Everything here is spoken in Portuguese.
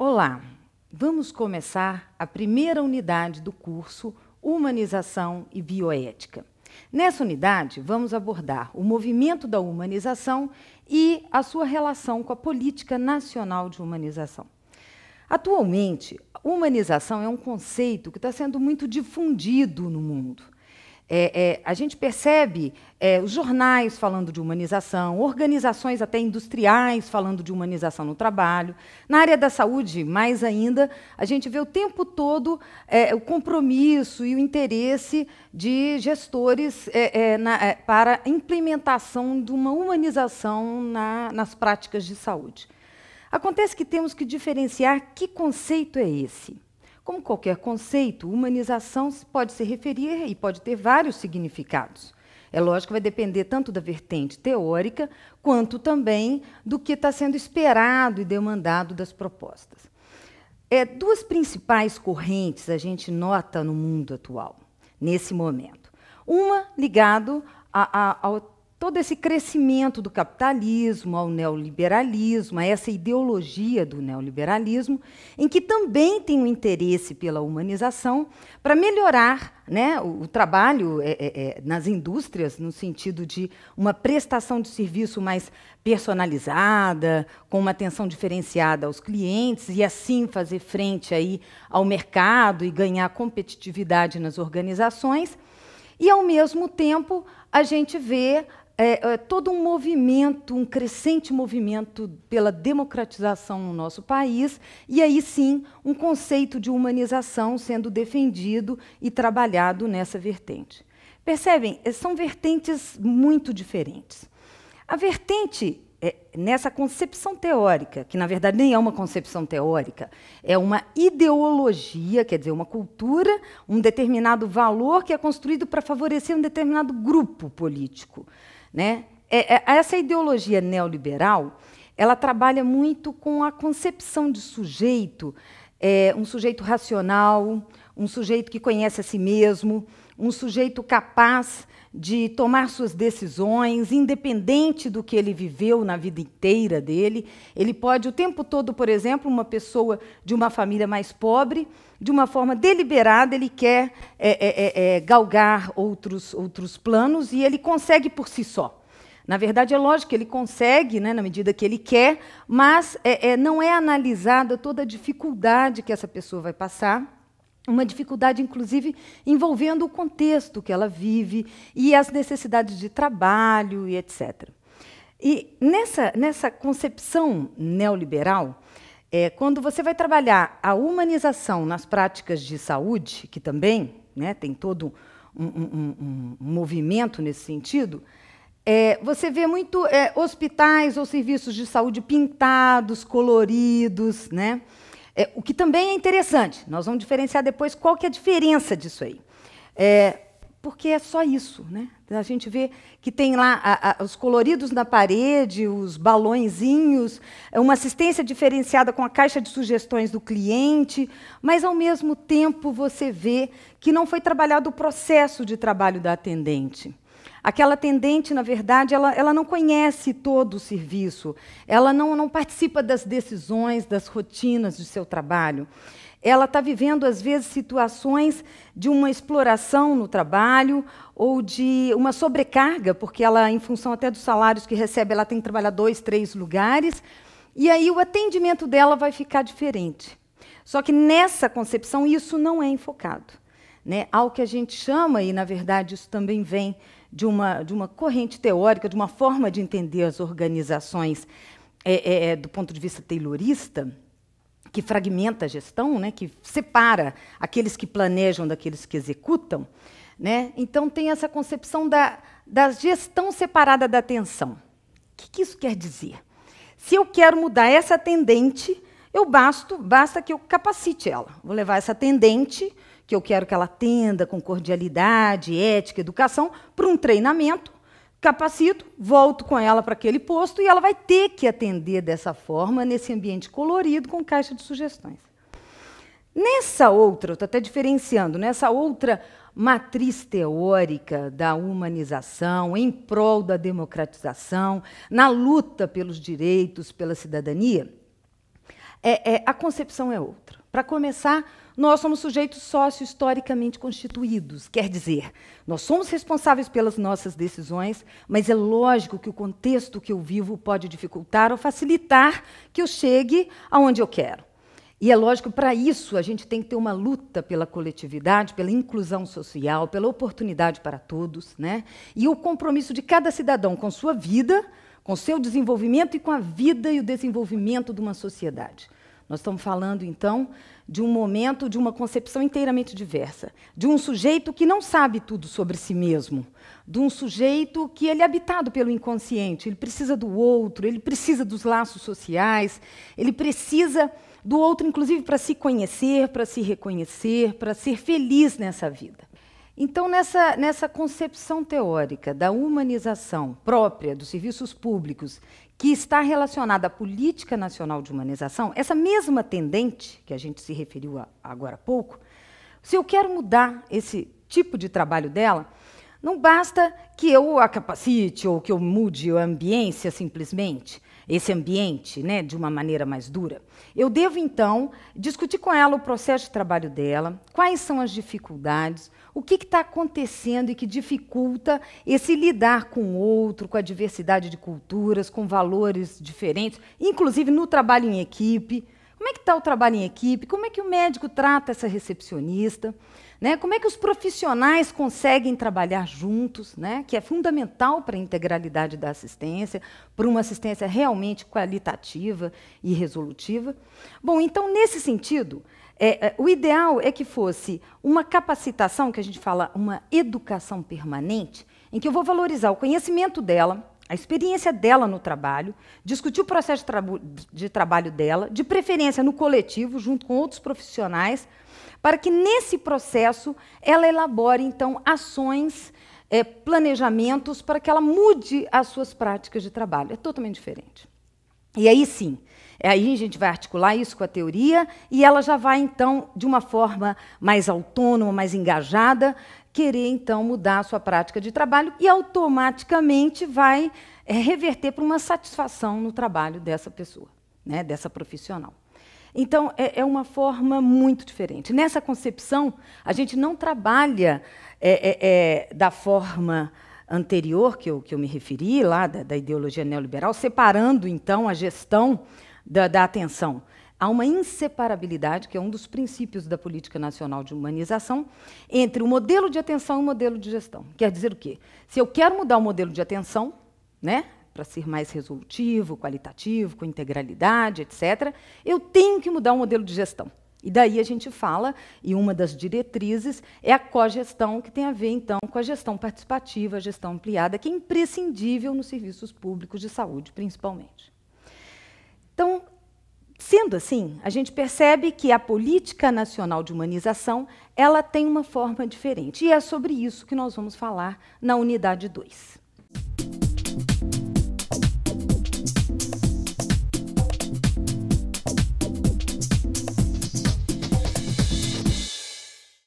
Olá, vamos começar a primeira unidade do curso Humanização e Bioética. Nessa unidade, vamos abordar o movimento da humanização e a sua relação com a política nacional de humanização. Atualmente, humanização é um conceito que está sendo muito difundido no mundo. A gente percebe os jornais falando de humanização, organizações até industriais falando de humanização no trabalho. Na área da saúde, mais ainda, a gente vê o tempo todo o compromisso e o interesse de gestores para a implementação de uma humanização nas práticas de saúde. Acontece que temos que diferenciar que conceito é esse. Como qualquer conceito, humanização pode se referir e pode ter vários significados. É lógico que vai depender tanto da vertente teórica, quanto também do que está sendo esperado e demandado das propostas. Duas principais correntes a gente nota no mundo atual, nesse momento. Uma ligada ao todo esse crescimento do capitalismo, ao neoliberalismo, a essa ideologia do neoliberalismo, em que também tem um interesse pela humanização para melhorar, né, o trabalho nas indústrias, no sentido de uma prestação de serviço mais personalizada, com uma atenção diferenciada aos clientes, e assim fazer frente aí ao mercado e ganhar competitividade nas organizações. E, ao mesmo tempo, a gente vê todo um movimento, um crescente movimento pela democratização no nosso país, e aí sim um conceito de humanização sendo defendido e trabalhado nessa vertente. Percebem? São vertentes muito diferentes. A vertente nessa concepção teórica, que na verdade nem é uma concepção teórica, é uma ideologia, quer dizer, uma cultura, um determinado valor que é construído para favorecer um determinado grupo político. Né? Essa ideologia neoliberal, ela trabalha muito com a concepção de sujeito, um sujeito racional, um sujeito que conhece a si mesmo, um sujeito capaz de tomar suas decisões, independente do que ele viveu na vida inteira dele. Ele pode, o tempo todo, por exemplo, uma pessoa de uma família mais pobre, de uma forma deliberada, ele quer galgar outros planos, e ele consegue por si só. Na verdade, é lógico que ele consegue, né, na medida que ele quer, mas não é analisada toda a dificuldade que essa pessoa vai passar, uma dificuldade, inclusive, envolvendo o contexto que ela vive e as necessidades de trabalho e etc. E nessa concepção neoliberal, quando você vai trabalhar a humanização nas práticas de saúde, que também, né, tem todo um movimento nesse sentido, você vê muito hospitais ou serviços de saúde pintados, coloridos, né? O que também é interessante. Nós vamos diferenciar depois qual que é a diferença disso aí. Porque é só isso, né? A gente vê que tem lá os coloridos na parede, os balõezinhos, uma assistência diferenciada com a caixa de sugestões do cliente, mas, ao mesmo tempo, você vê que não foi trabalhado o processo de trabalho da atendente. Aquela atendente, na verdade, ela não conhece todo o serviço, ela não participa das decisões, das rotinas do seu trabalho. Ela está vivendo, às vezes, situações de uma exploração no trabalho ou de uma sobrecarga, porque ela, em função até dos salários que recebe, ela tem que trabalhar 2, 3 lugares, e aí o atendimento dela vai ficar diferente. Só que, nessa concepção, isso não é enfocado, né? Ao que a gente chama, e, na verdade, isso também vem de uma corrente teórica, de uma forma de entender as organizações do ponto de vista taylorista, que fragmenta a gestão, né, que separa aqueles que planejam daqueles que executam, né? Então, tem essa concepção da gestão separada da atenção. O que isso quer dizer? Se eu quero mudar essa atendente, basta que eu capacite ela. Vou levar essa atendente, que eu quero que ela atenda com cordialidade, ética, educação, para um treinamento, capacito, volto com ela para aquele posto e ela vai ter que atender dessa forma, nesse ambiente colorido, com caixa de sugestões. Nessa outra, estou até diferenciando, nessa outra matriz teórica da humanização, em prol da democratização, na luta pelos direitos, pela cidadania, A concepção é outra. Para começar, nós somos sujeitos sócio-historicamente constituídos, quer dizer, nós somos responsáveis pelas nossas decisões, mas é lógico que o contexto que eu vivo pode dificultar ou facilitar que eu chegue aonde eu quero. E é lógico, para isso, a gente tem que ter uma luta pela coletividade, pela inclusão social, pela oportunidade para todos, né? E o compromisso de cada cidadão com sua vida, com seu desenvolvimento e com a vida e o desenvolvimento de uma sociedade. Nós estamos falando, então, de um momento, de uma concepção inteiramente diversa, de um sujeito que não sabe tudo sobre si mesmo, de um sujeito que ele é habitado pelo inconsciente, ele precisa do outro, ele precisa dos laços sociais, ele precisa do outro, inclusive, para se conhecer, para se reconhecer, para ser feliz nessa vida. Então, nessa concepção teórica da humanização própria dos serviços públicos, que está relacionada à política nacional de humanização, essa mesma tendente, que a gente se referiu agora há pouco, se eu quero mudar esse tipo de trabalho dela, não basta que eu a capacite ou que eu mude a ambiência simplesmente, esse ambiente, né, de uma maneira mais dura. Eu devo, então, discutir com ela o processo de trabalho dela, quais são as dificuldades, o que está acontecendo e que dificulta esse lidar com o outro, com a diversidade de culturas, com valores diferentes, inclusive no trabalho em equipe. Como é que está o trabalho em equipe? Como é que o médico trata essa recepcionista? Né? Como é que os profissionais conseguem trabalhar juntos, né? Que é fundamental para a integralidade da assistência, para uma assistência realmente qualitativa e resolutiva? Bom, então, nesse sentido, o ideal é que fosse uma capacitação, que a gente fala uma educação permanente, em que eu vou valorizar o conhecimento dela, a experiência dela no trabalho, discutir o processo de trabalho dela, de preferência no coletivo, junto com outros profissionais, para que, nesse processo, ela elabore, então, ações, planejamentos, para que ela mude as suas práticas de trabalho. É totalmente diferente. E aí, sim, aí a gente vai articular isso com a teoria, e ela já vai, então, de uma forma mais autônoma, mais engajada, querer, então, mudar a sua prática de trabalho e, automaticamente, vai reverter para uma satisfação no trabalho dessa pessoa, né, dessa profissional. Então, é uma forma muito diferente. Nessa concepção, a gente não trabalha da forma anterior que eu me referi, lá da ideologia neoliberal, separando, então, a gestão da atenção. Há uma inseparabilidade, que é um dos princípios da política nacional de humanização, entre o modelo de atenção e o modelo de gestão. Quer dizer o quê? Se eu quero mudar o modelo de atenção, né, para ser mais resolutivo, qualitativo, com integralidade, etc., eu tenho que mudar o modelo de gestão. E daí a gente fala, e uma das diretrizes é a cogestão, que tem a ver, então, com a gestão participativa, a gestão ampliada, que é imprescindível nos serviços públicos de saúde, principalmente. Então, sendo assim, a gente percebe que a política nacional de humanização ela tem uma forma diferente. E é sobre isso que nós vamos falar na unidade 2.